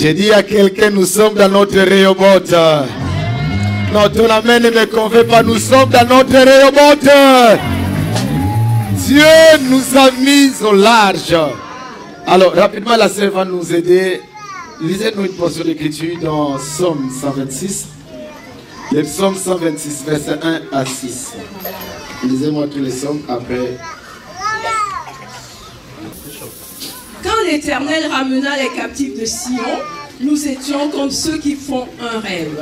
J'ai dit à quelqu'un, nous sommes dans notre Rehoboth. Non, ton amen ne me convainc pas, nous sommes dans notre Rehoboth. Dieu nous a mis au large. Alors, rapidement, la sœur va nous aider. Lisez-nous une portion d'écriture dans Psaume 126. Le Psaume 126, versets 1 à 6. Lisez-moi tous les psaumes après. Quand l'Éternel ramena les captifs de Sion, nous étions comme ceux qui font un rêve.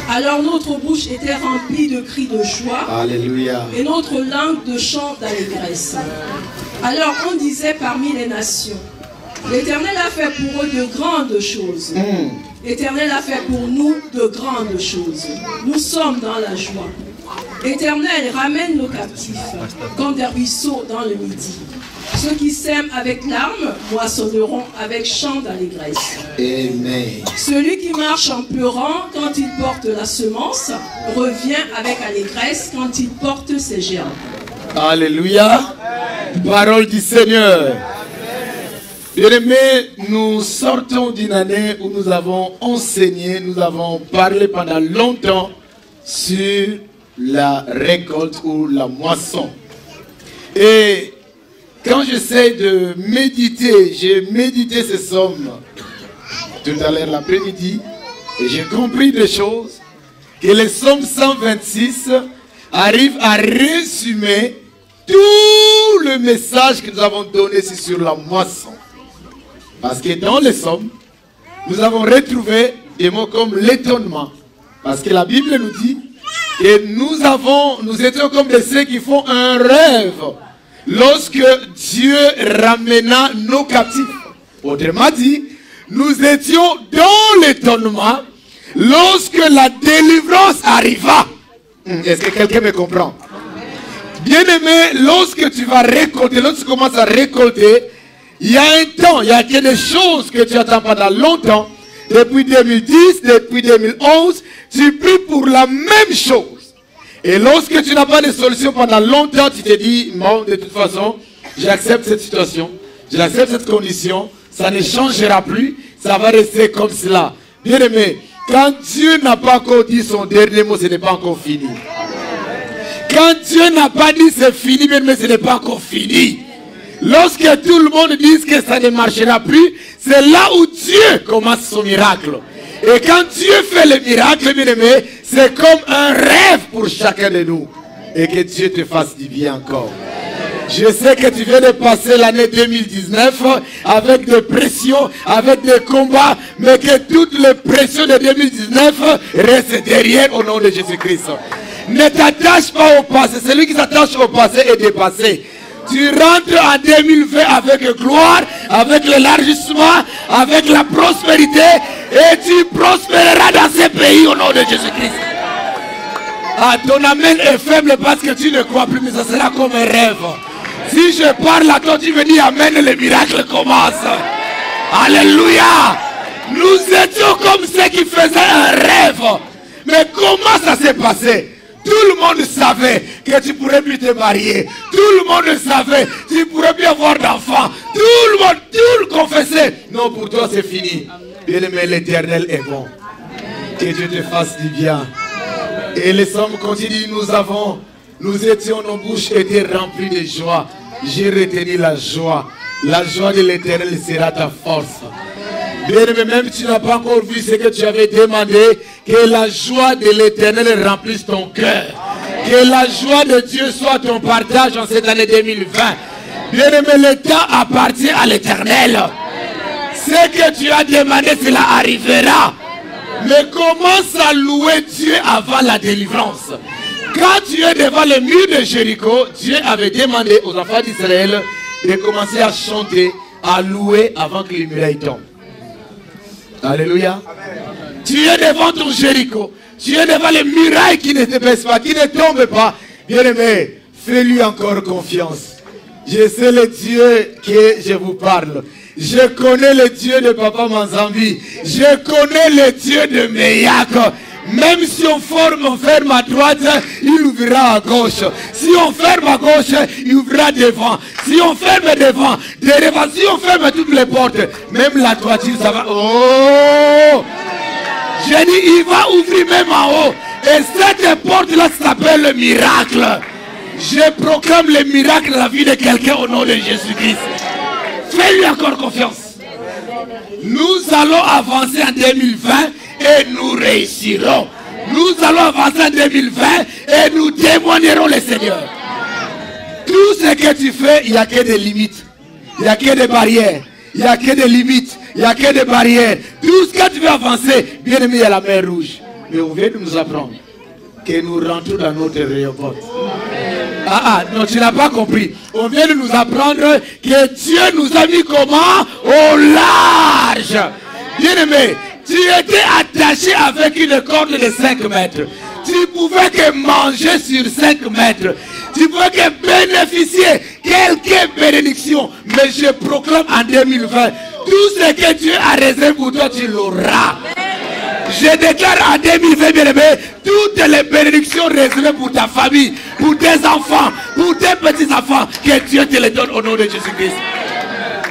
Alors notre bouche était remplie de cris de joie. Alléluia. Et notre langue de chants d'allégresse. Alors on disait parmi les nations, l'Éternel a fait pour eux de grandes choses. L'Éternel a fait pour nous de grandes choses. Nous sommes dans la joie. L'Éternel ramène nos captifs comme des ruisseaux dans le midi. Ceux qui sèment avec larmes moissonneront avec chant d'allégresse. Amen. Celui qui marche en pleurant quand il porte la semence revient avec allégresse quand il porte ses germes. Alléluia. Parole du Seigneur. Bien-aimés, nous sortons d'une année où nous avons enseigné, nous avons parlé pendant longtemps sur la récolte ou la moisson. Et quand j'essaie de méditer, j'ai médité ces sommes tout à l'heure l'après-midi et j'ai compris des choses que le psaume 126 arrive à résumer tout le message que nous avons donné sur la moisson. Parce que dans les psaumes, nous avons retrouvé des mots comme l'étonnement. Parce que la Bible nous dit que nous étions comme de ceux qui font un rêve lorsque Dieu ramena nos captifs. Autrement dit, nous étions dans l'étonnement lorsque la délivrance arriva. Est-ce que quelqu'un me comprend? Bien-aimé, lorsque tu vas récolter, lorsque tu commences à récolter, il y a un temps, il y a des choses que tu attends pendant longtemps. Depuis 2010, depuis 2011, tu pries pour la même chose. Et lorsque tu n'as pas de solution pendant longtemps, tu te dis, bon, de toute façon, j'accepte cette situation, j'accepte cette condition, ça ne changera plus, ça va rester comme cela. Bien aimé, quand Dieu n'a pas encore dit son dernier mot, ce n'est pas encore fini. Quand Dieu n'a pas dit c'est fini, bien aimé, ce n'est pas encore fini. Lorsque tout le monde dit que ça ne marchera plus, c'est là où Dieu commence son miracle. Et quand Dieu fait le miracle, bien aimé, c'est comme un rêve pour chacun de nous. Et que Dieu te fasse du bien encore. Je sais que tu viens de passer l'année 2019 avec des pressions, avec des combats, mais que toutes les pressions de 2019 restent derrière au nom de Jésus-Christ. Ne t'attache pas au passé. Celui qui s'attache au passé est dépassé. Tu rentres en 2020 avec gloire, avec l'élargissement, avec la prospérité, et tu prospéreras dans ces pays au nom de Jésus-Christ. Ah, ton amen est faible parce que tu ne crois plus, mais ça sera comme un rêve. Si je parle à toi, tu me dis amen, le miracle commence. Alléluia. Nous étions comme ceux qui faisaient un rêve. Mais comment ça s'est passé? Tout le monde savait que tu pourrais plus te marier. Tout le monde savait que tu pourrais plus avoir d'enfants. Tout le monde, tout le confessait. Non, pour toi c'est fini. Bien-aimé, l'Éternel est bon. Que Dieu te fasse du bien. Et les psaumes continuent, nous étions, nos bouches étaient remplies de joie. J'ai retenu la joie. La joie de l'Éternel sera ta force. Bien-aimé, même si tu n'as pas encore vu ce que tu avais demandé, que la joie de l'Éternel remplisse ton cœur. Que la joie de Dieu soit ton partage en cette année 2020. Bien-aimé, le temps appartient à l'Éternel. Ce que tu as demandé, cela arrivera. Mais commence à louer Dieu avant la délivrance. Quand tu es devant le mur de Jéricho, Dieu avait demandé aux enfants d'Israël de commencer à chanter, à louer avant que les murailles tombent. Alléluia. Tu es devant ton Jéricho. Tu es devant les murailles qui ne te baissent pas, qui ne tombent pas. Bien-aimé, fais-lui encore confiance. Je sais le Dieu que je vous parle. Je connais le Dieu de Papa Manzambi. Je connais le Dieu de Meyak. Même si on ferme à droite, il ouvrira à gauche. Si on ferme à gauche, il ouvrira devant. Si on ferme devant, si on ferme toutes les portes, même la toiture, ça va. Oh! J'ai dit, il va ouvrir même en haut. Et cette porte-là s'appelle le miracle. Je proclame le miracle dans la vie de quelqu'un au nom de Jésus-Christ. Fais-lui encore confiance. Nous allons avancer en 2020 et nous réussirons. Nous allons avancer en 2020 et nous témoignerons le Seigneur. Tout ce que tu fais, il n'y a que des limites. Il n'y a que des barrières. Il n'y a que des limites. Il n'y a que des barrières. Tout ce que tu veux avancer, bien aimé, il y a la mer rouge. Mais on vient de nous apprendre que nous rentrons dans notre révolte. Non, tu n'as pas compris. On vient de nous apprendre que Dieu nous a mis comment? Au large. Bien aimé, tu étais attaché avec une corde de 5 mètres. Tu pouvais que manger sur 5 mètres. Tu pouvais que bénéficier quelques bénédictions. Mais je proclame en 2020, tout ce que Dieu a réservé pour toi, tu l'auras. Je déclare en 2020, bien aimé, toutes les bénédictions réservées pour ta famille, pour tes enfants, pour tes petits-enfants, que Dieu te les donne au nom de Jésus-Christ.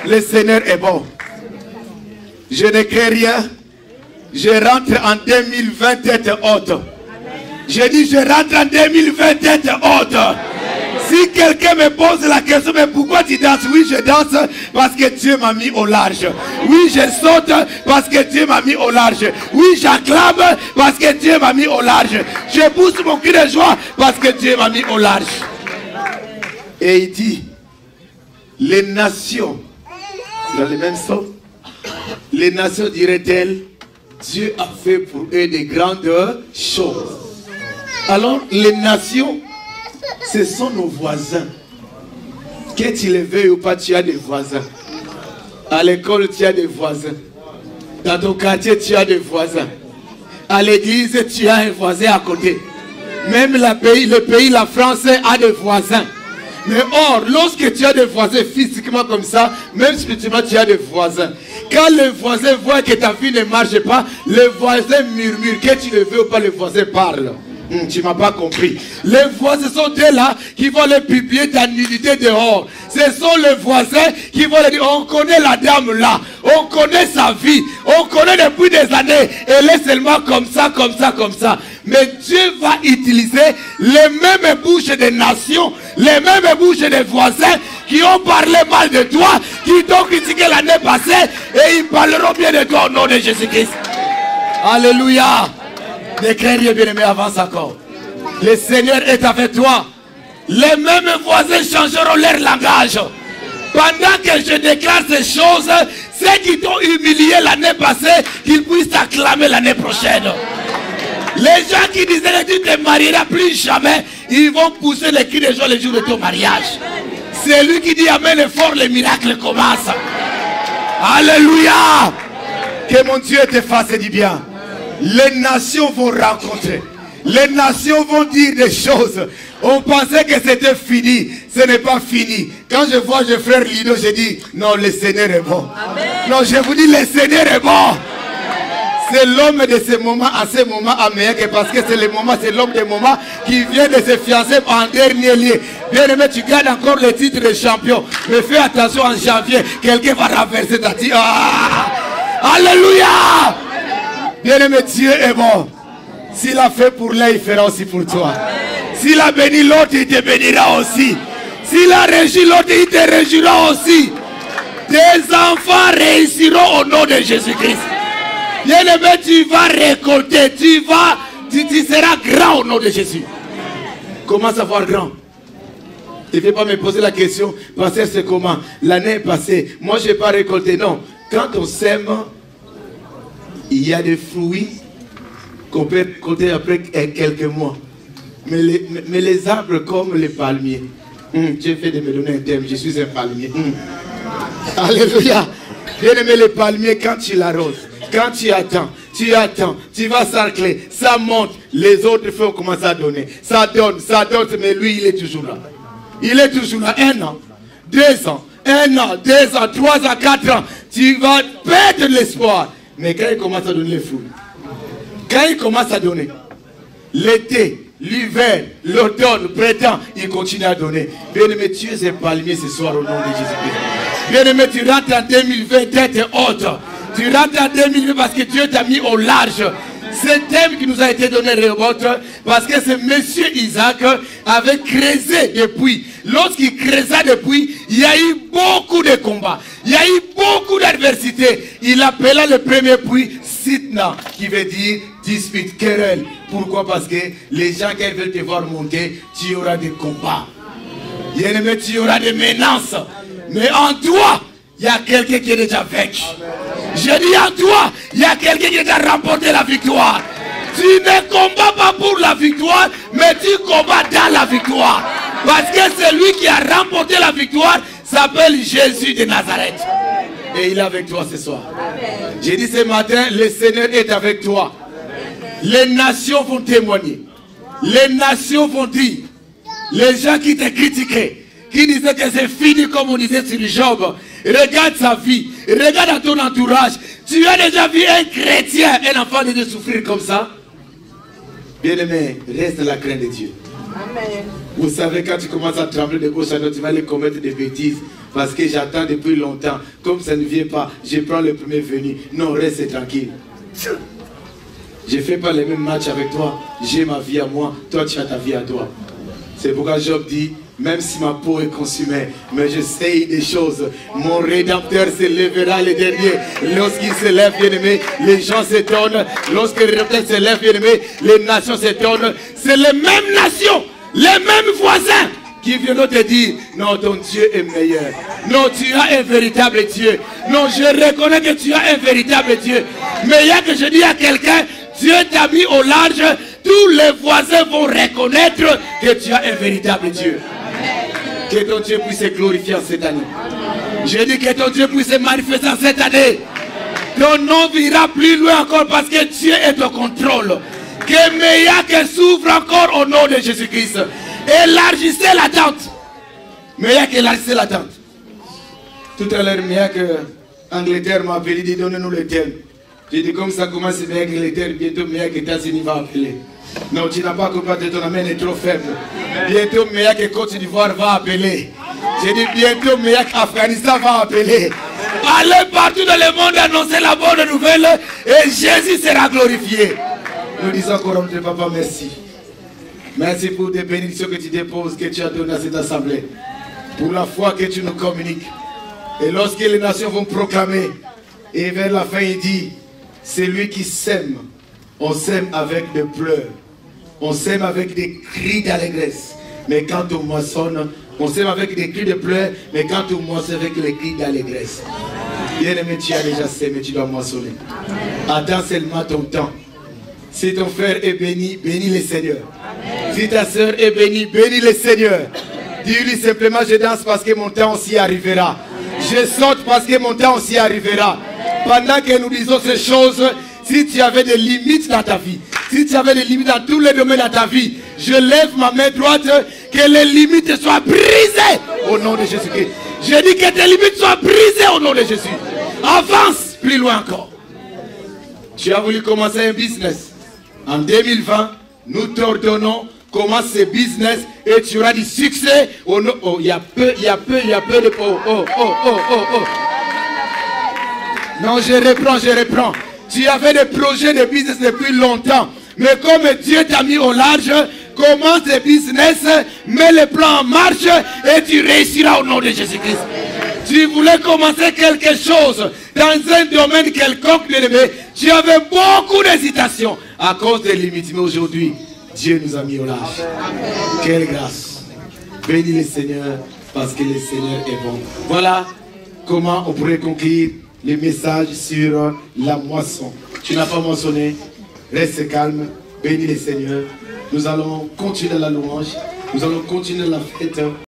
Le Seigneur est bon. Je ne crée rien. Je rentre en 2020 tête haute. Je dis, je rentre en 2020 tête haute. Si quelqu'un me pose la question, mais pourquoi tu danses? Oui, je danse parce que Dieu m'a mis au large. Oui, je saute parce que Dieu m'a mis au large. Oui, j'acclame parce que Dieu m'a mis au large. Je pousse mon cri de joie parce que Dieu m'a mis au large. Et il dit, les nations, dans les mêmes sons, les nations diraient-elles, Dieu a fait pour eux de grandes choses. Alors, les nations, ce sont nos voisins. Que tu les veuilles ou pas, tu as des voisins. À l'école, tu as des voisins. Dans ton quartier, tu as des voisins. À l'église, tu as un voisin à côté. Même le pays, la France, a des voisins. Mais or, lorsque tu as des voisins physiquement comme ça, même spirituellement, tu as des voisins. Quand les voisins voient que ta vie ne marche pas, les voisins murmurent. Que tu le veux ou pas, les voisins parlent. Tu ne m'as pas compris. Les voisins sont là qui vont les publier ta nudité dehors. Ce sont les voisins qui vont les dire, on connaît la dame là, on connaît sa vie, on connaît depuis des années, elle est seulement comme ça, comme ça, comme ça. Mais Dieu va utiliser les mêmes bouches des nations, les mêmes bouches des voisins qui ont parlé mal de toi, qui t'ont critiqué l'année passée, et ils parleront bien de toi au nom de Jésus-Christ. Alléluia. Déclarez bien aimé, avance encore. Le Seigneur est avec toi. Les mêmes voisins changeront leur langage. Pendant que je déclare ces choses, ceux qui t'ont humilié l'année passée, qu'ils puissent t'acclamer l'année prochaine. Les gens qui disaient que tu ne te marieras plus jamais, ils vont pousser les cris de joie le jour de ton mariage. C'est lui qui dit amen et fort, les miracles commencent. Alléluia. Que mon Dieu te fasse du bien. Les nations vont rencontrer. Les nations vont dire des choses. On pensait que c'était fini. Ce n'est pas fini. Quand je vois le frère Lido, je dis, non, le Seigneur est bon. Amen. Non, je vous dis, le Seigneur est bon. C'est l'homme de ce moment à ce moment américain, parce que c'est le moment, c'est l'homme des moments qui vient de se fiancer en dernier lieu. Bien aimé, tu gardes encore le titre de champion. Mais fais attention, en janvier, quelqu'un va renverser ta titre. Alléluia. Bien aimé, Dieu est bon. S'il a fait pour l'un, il fera aussi pour toi. S'il a béni l'autre, il te bénira aussi. S'il a régi l'autre, il te régira aussi. Tes enfants réussiront au nom de Jésus-Christ. Bien aimé, tu vas récolter, tu seras grand au nom de Jésus. Comment savoir grand? Tu ne veux pas me poser la question, pasteur, c'est comment? L'année passée, moi je n'ai pas récolté. Non, quand on sème, il y a des fruits qu'on peut récolter après quelques mois. Mais les arbres comme les palmiers. Dieu fait de me donner un thème, je suis un palmier. Alléluia. Bien aimé, les palmiers, quand tu l'arroses, quand tu attends, tu vas s'arcler, ça monte, les autres feux commencent à donner. Ça donne, mais lui, il est toujours là. Il est toujours là. 1 an, 2 ans, 1 an, 2 ans, 3 ans, 4 ans. Tu vas perdre l'espoir. Mais quand il commence à donner les fruits, Quand il commence à donner, l'été, l'hiver, l'automne, le printemps, il continue à donner. Bien-aimé, tu es un palmier ce soir au nom de Jésus-Christ. Bien-aimé, tu rentres en 2020 tête haute. Tu rentres en 2020 parce que Dieu t'a mis au large. Ce thème qui nous a été donné, parce que ce monsieur Isaac avait creusé des puits. Lorsqu'il creusa des puits, il y a eu beaucoup de combats. Il y a eu beaucoup d'adversité. Il appela le premier puits Sitna, qui veut dire dispute, querelle. Pourquoi? Parce que les gens qui veulent te voir monter, tu auras des combats. Bien-aimé, tu auras des menaces. Mais en toi, il y a quelqu'un qui est déjà vaincu. Je dis à toi, il y a quelqu'un qui a déjà remporté la victoire. Tu ne combats pas pour la victoire, mais tu combats dans la victoire. Parce que celui qui a remporté la victoire s'appelle Jésus de Nazareth. Et il est avec toi ce soir. J'ai dit ce matin, le Seigneur est avec toi. Les nations vont témoigner. Les nations vont dire. Les gens qui te critiquaient, qui disaient que c'est fini comme on disait sur Job. Regarde sa vie, regarde à ton entourage. Tu as déjà vu un chrétien, un enfant de Dieu souffrir comme ça? Bien-aimé, reste la crainte de Dieu. Amen. Vous savez, quand tu commences à trembler de gauche à droite, tu vas aller commettre des bêtises. Parce que j'attends depuis longtemps. Comme ça ne vient pas, je prends le premier venu. Non, reste tranquille. Je ne fais pas les mêmes matchs avec toi. J'ai ma vie à moi, toi tu as ta vie à toi. C'est pourquoi Job dit, même si ma peau est consumée, mais je sais des choses. Mon Rédempteur se lèvera le dernier. Lorsqu'il se lève, bien-aimé, les gens s'étonnent. Lorsque le Rédempteur se lève, bien-aimé, les nations s'étonnent. C'est les mêmes nations, les mêmes voisins qui viennent te dire, non, ton Dieu est meilleur. Non, tu as un véritable Dieu. Non, je reconnais que tu as un véritable Dieu. Mais il y a que je dis à quelqu'un, Dieu t'a mis au large. Tous les voisins vont reconnaître que tu as un véritable Dieu. Que ton Dieu puisse se glorifier en cette année. Je dis que ton Dieu puisse se manifester en cette année. Ton nom ira plus loin encore parce que Dieu est au contrôle. Que Meyak s'ouvre encore au nom de Jésus-Christ. Élargissez la tente. Meyak, élargissez la tente. Tout à l'heure, Meyak, Angleterre m'a appelé, dit donnez-nous le thème. J'ai dit comme ça commence Meyak, Angleterre, bientôt Meyak, États-Unis va appeler. Non, tu n'as pas compris, ton amène est trop faible. Bientôt Meyak, Côte d'Ivoire va appeler. J'ai dit bientôt Meyak, Afghanistan va appeler. Allez partout dans le monde annoncer la bonne nouvelle et Jésus sera glorifié. Nous disons encore à notre papa merci. Merci pour tes bénédictions que tu déposes, que tu as données à cette assemblée. Pour la foi que tu nous communiques. Et lorsque les nations vont proclamer, et vers la fin il dit, c'est lui qui sème. On sème avec des pleurs. On sème avec des cris d'allégresse. Mais quand on moissonne, on sème avec des cris de pleurs. Mais quand on moissonne avec les cris d'allégresse. Bien-aimé, tu as déjà sémé, tu dois moissonner. Attends seulement ton temps. Si ton frère est béni, bénis le Seigneur. Si ta soeur est bénie, bénis le Seigneur. Dis-lui simplement, je danse parce que mon temps aussi arrivera. Je saute parce que mon temps aussi arrivera. Pendant que nous disons ces choses, si tu avais des limites dans ta vie, si tu avais des limites dans tous les domaines de ta vie, je lève ma main droite, que les limites soient brisées au nom de Jésus-Christ. Je dis que tes limites soient brisées au nom de Jésus. Avance plus loin encore. Tu as voulu commencer un business. En 2020, nous t'ordonnons, commence ce business et tu auras du succès. Oh, il y a peu de... Non, je reprends. Tu avais des projets de business depuis longtemps. Mais comme Dieu t'a mis au large, commence le business, mets le plan en marche et tu réussiras au nom de Jésus-Christ. Tu voulais commencer quelque chose dans un domaine quelconque, bien-aimé. Tu avais beaucoup d'hésitation à cause des limites. Mais aujourd'hui, Dieu nous a mis au large. Quelle grâce. Bénis le Seigneur parce que le Seigneur est bon. Voilà comment on pourrait conclure les messages sur la moisson. Tu n'as pas moissonné, reste calme, bénis le Seigneur. Nous allons continuer la louange, nous allons continuer la fête.